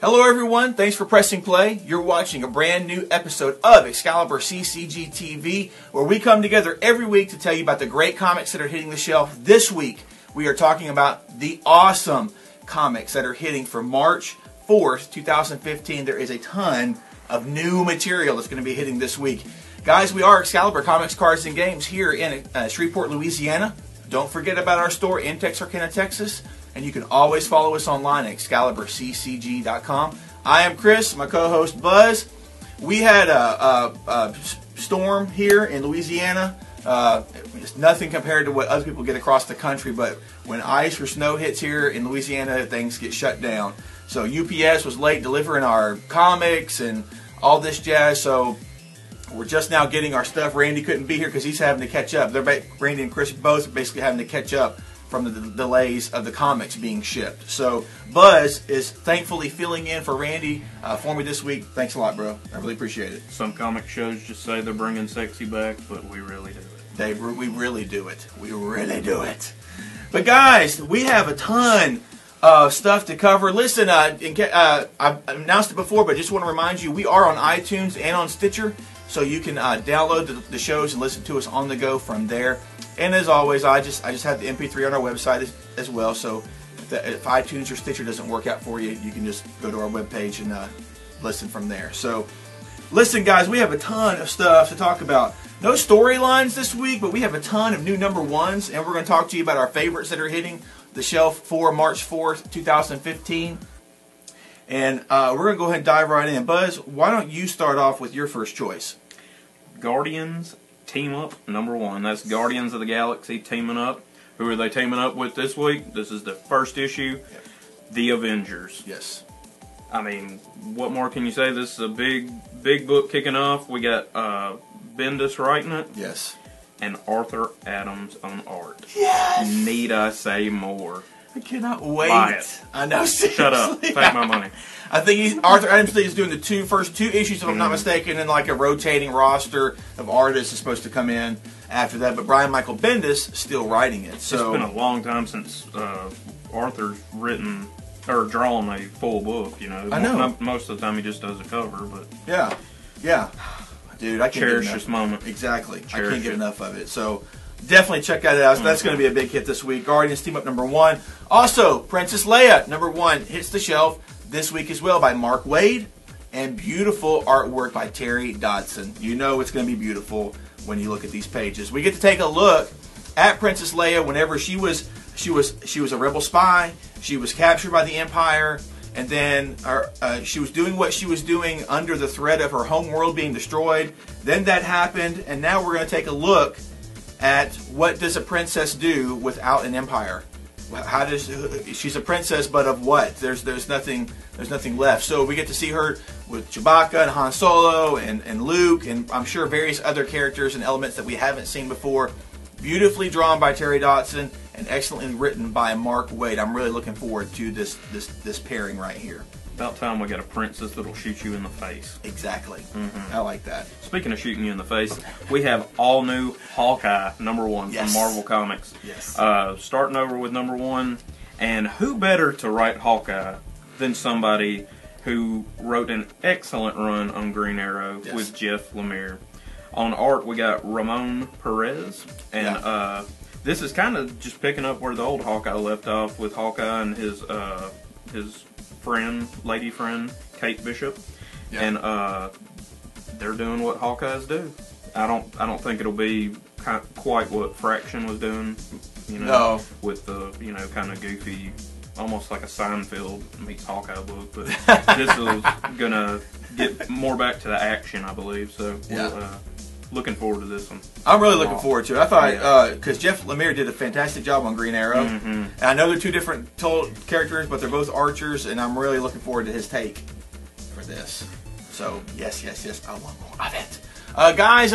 Hello everyone, thanks for pressing play. You're watching a brand new episode of ExcaliburCCGTV, where we come together every week to tell you about the great comics that are hitting the shelf. This week, we are talking about the awesome comics that are hitting for March 4th, 2015. There is a ton of new material that's going to be hitting this week. Guys, we are Excalibur Comics, Cards, and Games here in Shreveport, Louisiana. Don't forget about our store in Texarkana, Texas. And you can always follow us online at ExcaliburCCG.com. I am Chris, my co-host Buzz. We had a storm here in Louisiana. It's nothing compared to what other people get across the country, but when ice or snow hits here in Louisiana, things get shut down. So UPS was late delivering our comics and all this jazz, so we're just now getting our stuff. Randy couldn't be here because he's having to catch up. Randy and Chris both basically having to catch up from the delays of the comics being shipped. So Buzz is thankfully filling in for Randy for me this week. Thanks a lot, bro. I really appreciate it. Some comic shows just say they're bringing sexy back, but we really do it. We really do it. We really do it. But guys, we have a ton of stuff to cover. Listen, I've announced it before, but I just want to remind you, we are on iTunes and on Stitcher, so you can download the shows and listen to us on the go from there. And as always, I just have the MP3 on our website as well. So if iTunes or Stitcher doesn't work out for you, you can just go to our webpage and listen from there. So listen, guys, we have a ton of stuff to talk about. No storylines this week, but we have a ton of new number ones, and we're going to talk to you about our favorites that are hitting the shelf for March 4th, 2015. And we're going to go ahead and dive right in. Buzz, why don't you start off with your first choice? Guardians Team Up number one. That's Guardians of the Galaxy teaming up. Who are they teaming up with this week? This is the first issue. Yep. The Avengers. Yes. I mean, what more can you say? This is a big book kicking off. We got Bendis writing it. Yes. And Arthur Adams on art. Yes. Need I say more? I cannot wait. Buy it. I know. Seriously. Shut up. Take my money. I think Arthur Adams is doing the first two issues, if I'm not mistaken, and like a rotating roster of artists is supposed to come in after that. But Brian Michael Bendis still writing it. So it's been a long time since Arthur's written or drawn a full book. You know, I know. Most of the time he just does a cover, but yeah, dude, I can't cherish get enough. This moment. Exactly, I Cherish can't get it. enough of it. So definitely check that out. So that's going to be a big hit this week. Guardians Team Up number one. Also, Princess Leia number one hits the shelf this week as well by Mark Waid, and beautiful artwork by Terry Dodson. You know it's going to be beautiful when you look at these pages. We get to take a look at Princess Leia whenever she was a rebel spy. She was captured by the Empire, and then she was doing what she was doing under the threat of her home world being destroyed. Then that happened, and now we're going to take a look at what does a princess do without an empire. How does she's a princess, but of what? There's nothing left. So we get to see her with Chewbacca and Han Solo and Luke, and I'm sure various other characters and elements that we haven't seen before. Beautifully drawn by Terry Dodson and excellently written by Mark Waid. I'm really looking forward to this pairing right here. About time we got a princess that'll shoot you in the face. Exactly. I like that. Speaking of shooting you in the face, we have All-New Hawkeye number one from Marvel Comics. Yes. Starting over with number one, and who better to write Hawkeye than somebody who wrote an excellent run on Green Arrow with Jeff Lemire. On art, we got Ramon Perez, and this is kind of just picking up where the old Hawkeye left off with Hawkeye and his lady friend, Kate Bishop, and they're doing what Hawkeyes do. I don't think it'll be quite what Fraction was doing, with the kind of goofy, almost like a Seinfeld meets Hawkeye book. But this is gonna get more back to the action, I believe. So looking forward to this one. I'm really looking forward to it. I thought, because Jeff Lemire did a fantastic job on Green Arrow. And I know they're two different characters, but they're both archers, and I'm really looking forward to his take for this. So, yes, I want more of it. Guys,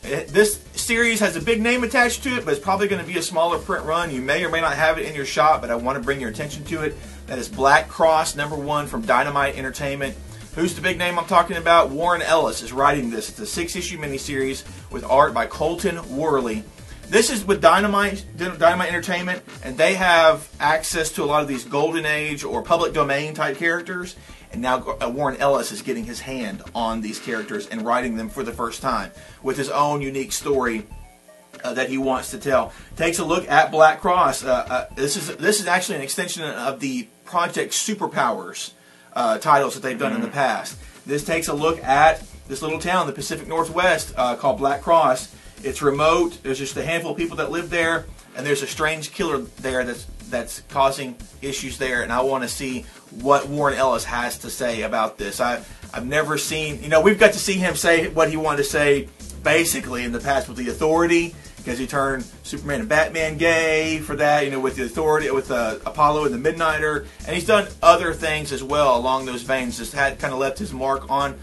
this series has a big name attached to it, but it's probably going to be a smaller print run. You may or may not have it in your shop, but I want to bring your attention to it. That is Blackcross, number one from Dynamite Entertainment. Who's the big name I'm talking about? Warren Ellis is writing this. It's a 6-issue miniseries with art by Colton Worley. this is with Dynamite Entertainment, and they have access to a lot of these Golden Age or public domain type characters. And now Warren Ellis is getting his hand on these characters and writing them for the first time with his own unique story that he wants to tell. Takes a look at Blackcross. This is actually an extension of the Project Superpowers titles that they've done in the past. This takes a look at this little town in the Pacific Northwest called Blackcross. It's remote. There's just a handful of people that live there, and there's a strange killer there that's causing issues there. And I want to see what Warren Ellis has to say about this. I've never seen, we've got to see him say what he wanted to say basically in the past with the Authority, because he turned Superman and Batman gay for that, with the Authority, with Apollo and the Midnighter, and he's done other things as well along those veins. Just had kind of left his mark on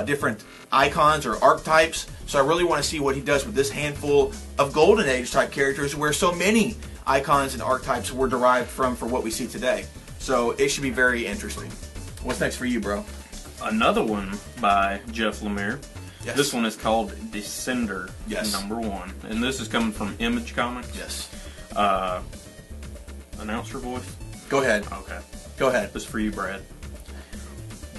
different icons or archetypes. So I really want to see what he does with this handful of Golden Age type characters, where so many icons and archetypes were derived from for what we see today. So it should be very interesting. What's next for you, bro? Another one by Jeff Lemire. Yes. This one is called Descender, yes. #1. And this is coming from Image Comics. Yes. Announce your voice? Go ahead. Okay. Go ahead. This is for you, Brad.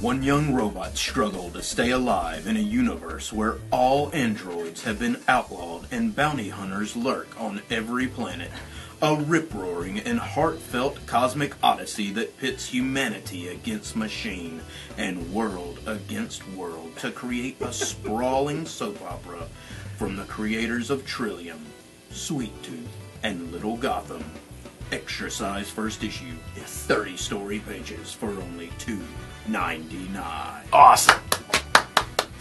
One young robot struggled to stay alive in a universe where all androids have been outlawed and bounty hunters lurk on every planet. A rip-roaring and heartfelt cosmic odyssey that pits humanity against machine and world against world to create a sprawling soap opera from the creators of Trillium, Sweet Tooth, and Little Gotham. Extra-size first issue, 30-story pages for only $2.99. Awesome.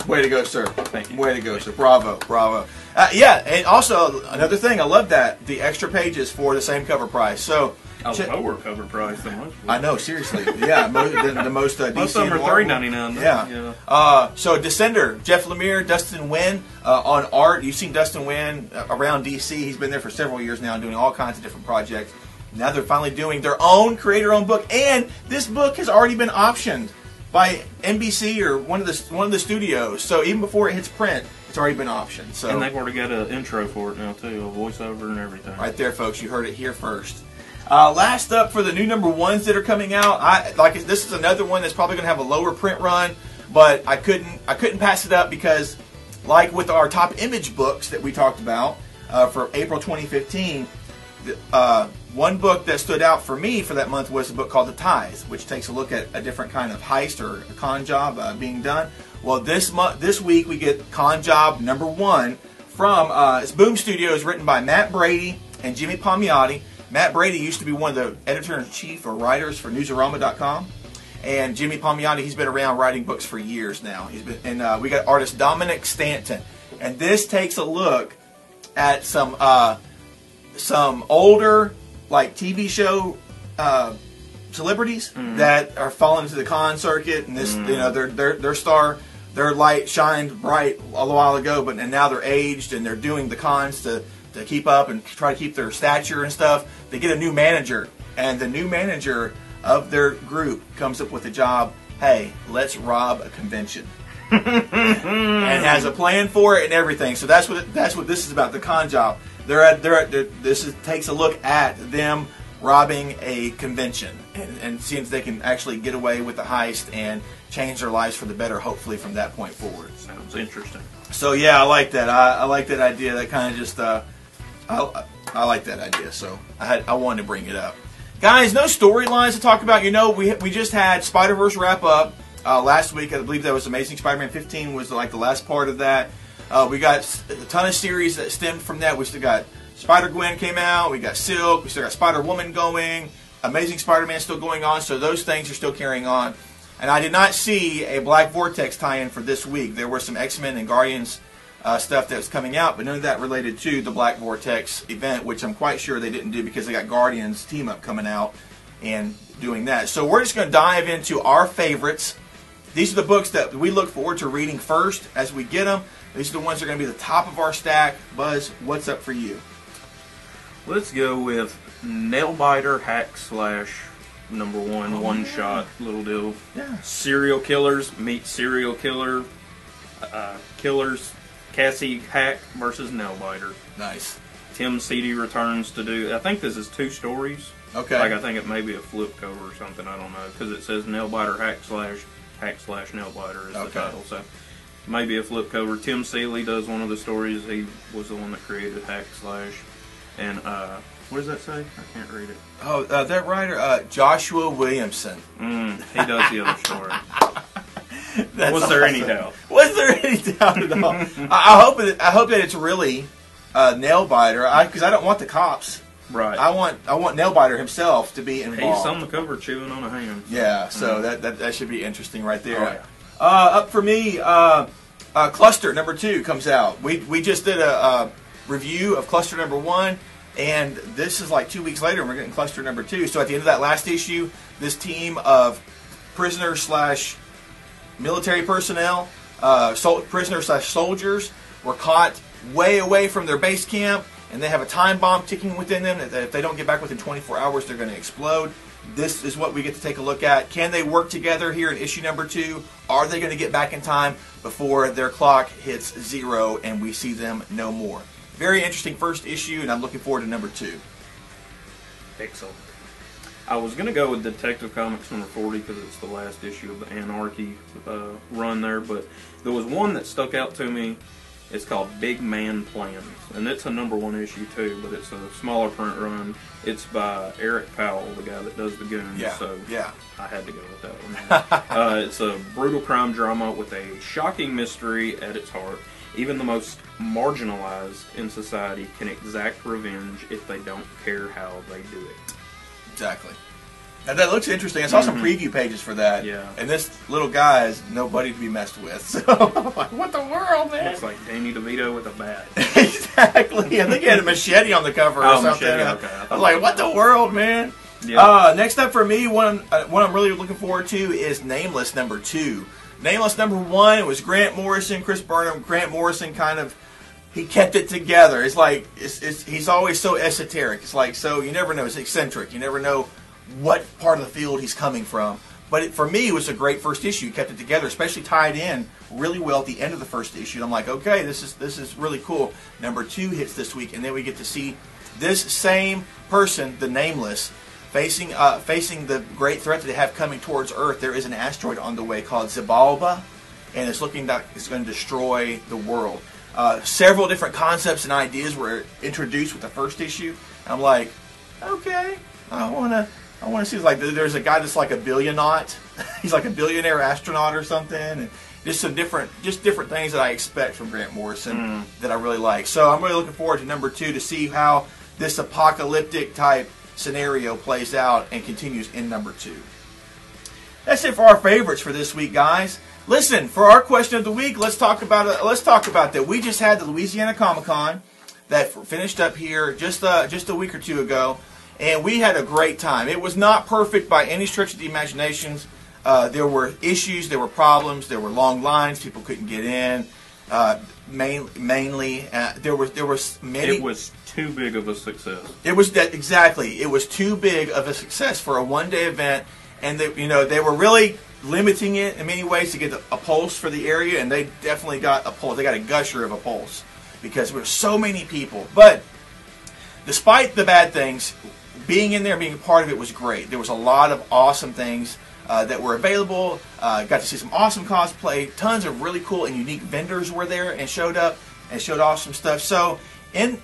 Way to go, sir. Thank you. Way to go, sir. Bravo, bravo. Yeah, and also, another thing, I love that, the extra pages for the same cover price. So, a lower cover price than most. I know, seriously. Yeah, the most DC. Most of them are $3.99. Yeah. So, Descender, Jeff Lemire, Dustin Nguyen on art. You've seen Dustin Nguyen around DC. He's been there for several years now, doing all kinds of different projects. Now they're finally doing their own creator-owned book, and this book has already been optioned by NBC or one of the studios. So even before it hits print, it's already been optioned. So, and they've already got an intro for it now too, a voiceover and everything. Right there, folks. You heard it here first. Last up for the new #1s that are coming out. This is another one that's probably going to have a lower print run, but I couldn't pass it up because, like with our top image books that we talked about for April 2015. One book that stood out for me for that month was a book called The Tithe, which takes a look at a different kind of heist or a con job being done. Well, this week we get Con Job #1 from it's Boom Studios, written by Matt Brady and Jimmy Palmiotti. Matt Brady used to be one of the editor-in-chief or writers for Newsarama.com, and Jimmy Palmiotti, he's been around writing books for years now. And we got artist Dominic Stanton, and this takes a look at some older, like, TV show celebrities that are falling into the con circuit, and this, their light shined bright a while ago, and now they're aged and they're doing the cons to keep up and try to keep their stature and stuff. They get a new manager, and the new manager of their group comes up with a job. Hey, let's rob a convention. And has a plan for it and everything. So that's what this is about, the Con Job. This takes a look at them robbing a convention and seeing if they can actually get away with the heist and change their lives for the better, hopefully, from that point forward. Sounds interesting. So yeah, I like that. I like that idea. That kind of just I like that idea. So I wanted to bring it up, guys. No storylines to talk about. We just had Spider-Verse wrap up last week. I believe that was Amazing Spider-Man 15 was like the last part of that. We got a ton of series that stemmed from that. We still got Spider-Gwen came out. We got Silk. We still got Spider-Woman going. Amazing Spider-Man still going on. So those things are still carrying on. And I did not see a Black Vortex tie-in for this week. There were some X-Men and Guardians stuff that was coming out, but none of that related to the Black Vortex event, which I'm quite sure they didn't do because they got Guardians team-up coming out and doing that. So we're just going to dive into our favorites. These are the books that we look forward to reading first as we get them. These are the ones that are going to be the top of our stack. Buzz, what's up for you? Let's go with Nailbiter hack / #1 one-shot little deal. Yeah. Serial killers meet serial killer. Killers. Cassie Hack versus Nailbiter. Nice. Tim Seeley returns to do. I think this is 2 stories. Okay. Like I think it may be a flip cover or something. I don't know because it says Nailbiter hack slash Nailbiter is the title. So maybe a flip cover. Tim Seeley does one of the stories. He was the one that created hack slash. And what does that say? I can't read it. Oh, that writer, Joshua Williamson. He does the other story. Was there any doubt? Was there any doubt at all? I hope that it's really Nailbiter, because I don't want the cops. Right. I want Nailbiter himself to be involved. He's on the cover chewing on a hand. Yeah, so that should be interesting right there. Oh, yeah. Up for me, Cluster number 2 comes out. We just did a review of Cluster number 1, and this is like 2 weeks later, and we're getting Cluster number 2. So at the end of that last issue, this team of prisoners / military personnel, prisoners / soldiers, were caught way away from their base camp, and they have a time bomb ticking within them that if they don't get back within 24 hours, they're going to explode. This is what we get to take a look at. Can they work together here in issue number 2? Are they going to get back in time before their clock hits 0 and we see them no more? Very interesting first issue, and I'm looking forward to number 2. Excellent. I was going to go with Detective Comics number 40 because it's the last issue of the Anarchy run there, but there was one that stuck out to me. It's called Big Man Plans, and it's a number 1 issue too, but it's a smaller print run. It's by Eric Powell, the guy that does the Goons, so I had to go with that one. It's a brutal crime drama with a shocking mystery at its heart. Even the most marginalized in society can exact revenge if they don't care how they do it. Exactly. Now that looks interesting. I saw some preview pages for that. Yeah. And this little guy is nobody to be messed with. So I'm like, what the world, man? It's like Danny DeVito with a bat. Exactly. I think he had a machete on the cover or something. Machete, okay. I was like, what the world, man? Yeah. Next up for me, one I'm really looking forward to is Nameless number 2. Nameless number 1, it was Grant Morrison, Chris Burnham. Grant Morrison he kept it together. It's like, he's always so esoteric. It's like, so you never know. It's eccentric. You never know what part of the field he's coming from. But for me, it was a great first issue. He kept it together, especially tied in really well at the end of the first issue. And I'm like, okay, this is really cool. Number 2 hits this week, and then we get to see this same person, the Nameless, facing the great threat that they have coming towards Earth. There is an asteroid on the way called Xibalba, and it's looking like it's going to destroy the world. Several different concepts and ideas were introduced with the first issue. And I'm like, okay, I want to see. Like, there's a guy that's like a billionaut. He's like a billionaire astronaut or something, and just some different things that I expect from Grant Morrison that I really like. So I'm really looking forward to number 2 to see how this apocalyptic type scenario plays out and continues in number 2. That's it for our favorites for this week, guys. Listen, for our question of the week, let's talk about that. We just had the Louisiana Comic-Con that finished up here just a week or 2 ago, and we had a great time. It was not perfect by any stretch of the imagination. There were issues, there were problems, there were long lines, people couldn't get in. Mainly, there was many. It was too big of a success. It was that exactly. It was too big of a success for a one-day event, and they were really limiting it in many ways to get a pulse for the area, and they definitely got a pulse. They got a gusher of a pulse because there were so many people. But despite the bad things, being in there, being a part of it was great. There was a lot of awesome things that were available. Got to see some awesome cosplay. Tons of really cool and unique vendors were there and showed up and showed awesome stuff. So I'm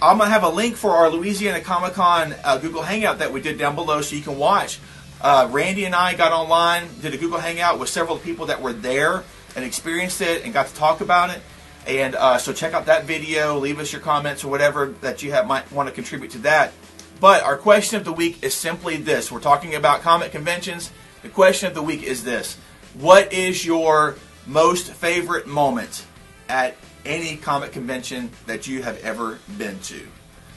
gonna have a link for our Louisiana Comic-Con Google Hangout that we did down below, so you can watch. Randy and I got online, did a Google Hangout with several people that were there and experienced it and got to talk about it. And so check out that video. Leave us your comments or whatever that you might want to contribute to that. But our question of the week is simply this. We're talking about comic conventions. The question of the week is this. What is your most favorite moment at any comic convention that you have ever been to?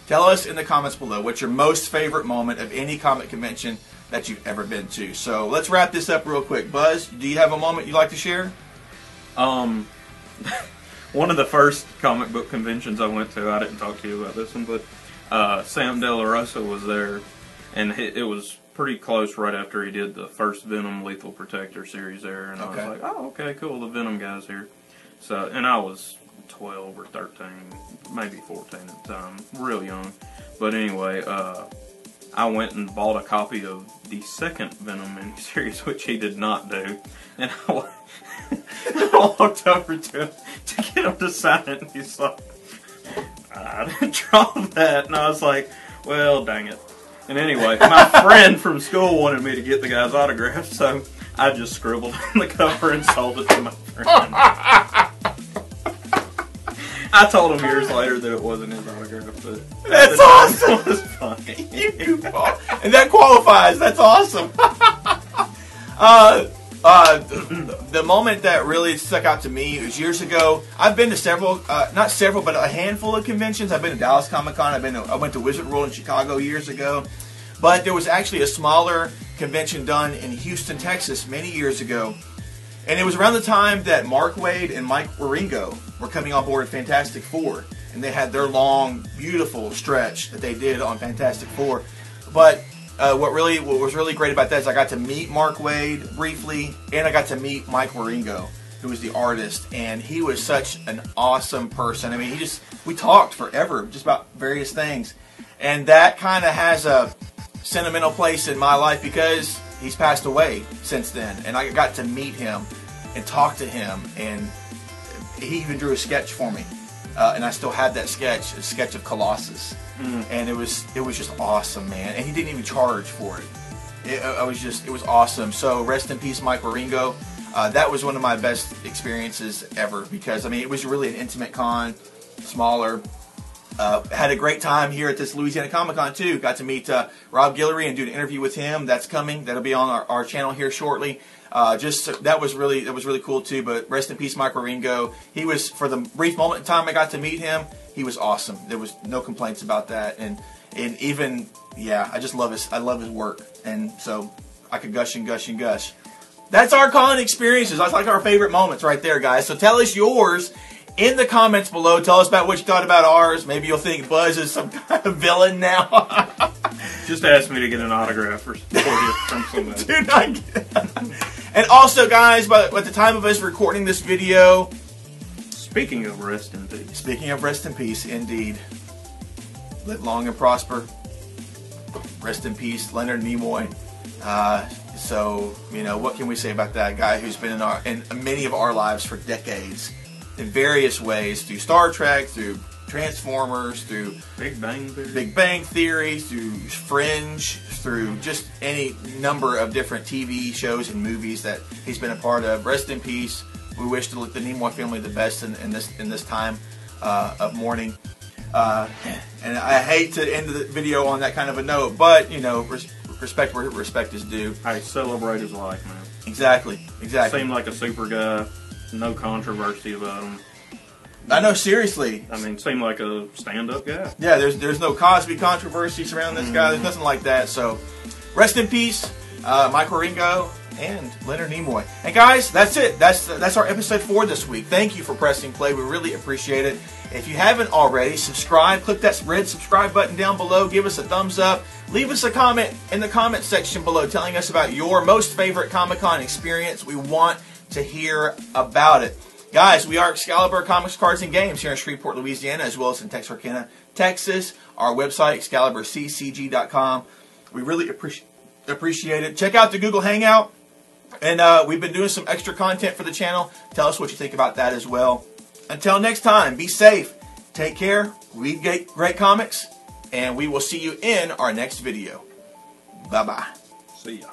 Tell us in the comments below what's your most favorite moment of any comic convention that you've ever been to. So let's wrap this up real quick. Buzz, do you have a moment you'd like to share? One of the first comic book conventions I went to, I didn't talk to you about this one, but Sam De La Rosa was there, and it was pretty close right after he did the first Venom Lethal Protector series there, and I was like, oh, okay, cool, the Venom guy's here. So, and I was 12 or 13, maybe 14 at the time, real young. But anyway, I went and bought a copy of the second Venom miniseries, which he did not do, and I walked over to him to get him to sign it, and he's like, I didn't draw that, and I was like, well, dang it. And anyway, my friend from school wanted me to get the guy's autograph, so I just scribbled on the cover and sold it to my friend. I told him years later that it wasn't his autograph, but that's awesome. It was funny. You goofball. And that qualifies. That's awesome. The moment that really stuck out to me was years ago. I've been to several, not several, but a handful of conventions. I've been to Dallas Comic-Con. I went to Wizard World in Chicago years ago. But there was actually a smaller convention done in Houston, Texas many years ago. And it was around the time that Mark Waid and Mike Wieringo were coming on board Fantastic Four. And they had their long, beautiful stretch that they did on Fantastic Four. But what was really great about that is I got to meet Mark Waid briefly, and I got to meet Mike Wieringo, who was the artist. And he was such an awesome person. I mean, we talked forever just about various things. And that kind of has a sentimental place in my life because he's passed away since then, and I got to meet him and talk to him, and he even drew a sketch for me, and I still have that sketch, a sketch of Colossus, and it was just awesome, man. And he didn't even charge for it. It was awesome. So rest in peace, Mike Wieringo. That was one of my best experiences ever because I mean it was really an intimate con, smaller. Had a great time here at this Louisiana Comic-Con too. Got to meet Rob Guillory and do an interview with him. That's coming. That'll be on our channel here shortly. That was really cool too. But rest in peace, Mike Wieringo. He was, for the brief moment in time I got to meet him, he was awesome. There was no complaints about that. And even I just love his work. And so I could gush and gush and gush. That's our con experiences. That's like our favorite moments right there, guys. So tell us yours in the comments below. Tell us about what you thought about ours. Maybe you'll think Buzz is some kind of villain now. Just ask me to get an autograph for you from somebody. Do not get And also, guys, by the time of us recording this video, speaking of rest in peace. Speaking of rest in peace, indeed. Live long and prosper. Rest in peace, Leonard Nimoy. So, you know, what can we say about that guy who's been in many of our lives for decades? In various ways, through Star Trek, through Transformers, through Big Bang Theory, through Fringe, through just any number of different TV shows and movies that he's been a part of. Rest in peace. We wish the Nimoy family the best in this time of mourning. And I hate to end the video on that kind of a note, but you know, respect where respect is due. Hey, celebrate his life, man. Exactly. Seemed like a super guy. No controversy about him. I know, seriously. I mean, seemed like a stand-up guy. Yeah, there's no Cosby controversy surrounding this guy. There's nothing like that. So, rest in peace, Mike Wieringo and Leonard Nimoy. And guys, that's it. That's our episode 4 this week. Thank you for pressing play. We really appreciate it. If you haven't already, subscribe. Click that red subscribe button down below. Give us a thumbs up. Leave us a comment in the comment section below telling us about your most favorite Comic-Con experience. We want to hear about it. Guys, we are Excalibur Comics, Cards, and Games here in Shreveport, Louisiana, as well as in Texarkana, Texas. Our website, ExcaliburCCG.com. We really appreciate it. Check out the Google Hangout. And we've been doing some extra content for the channel. Tell us what you think about that as well. Until next time, be safe, take care, read great comics, and we will see you in our next video. Bye-bye. See ya.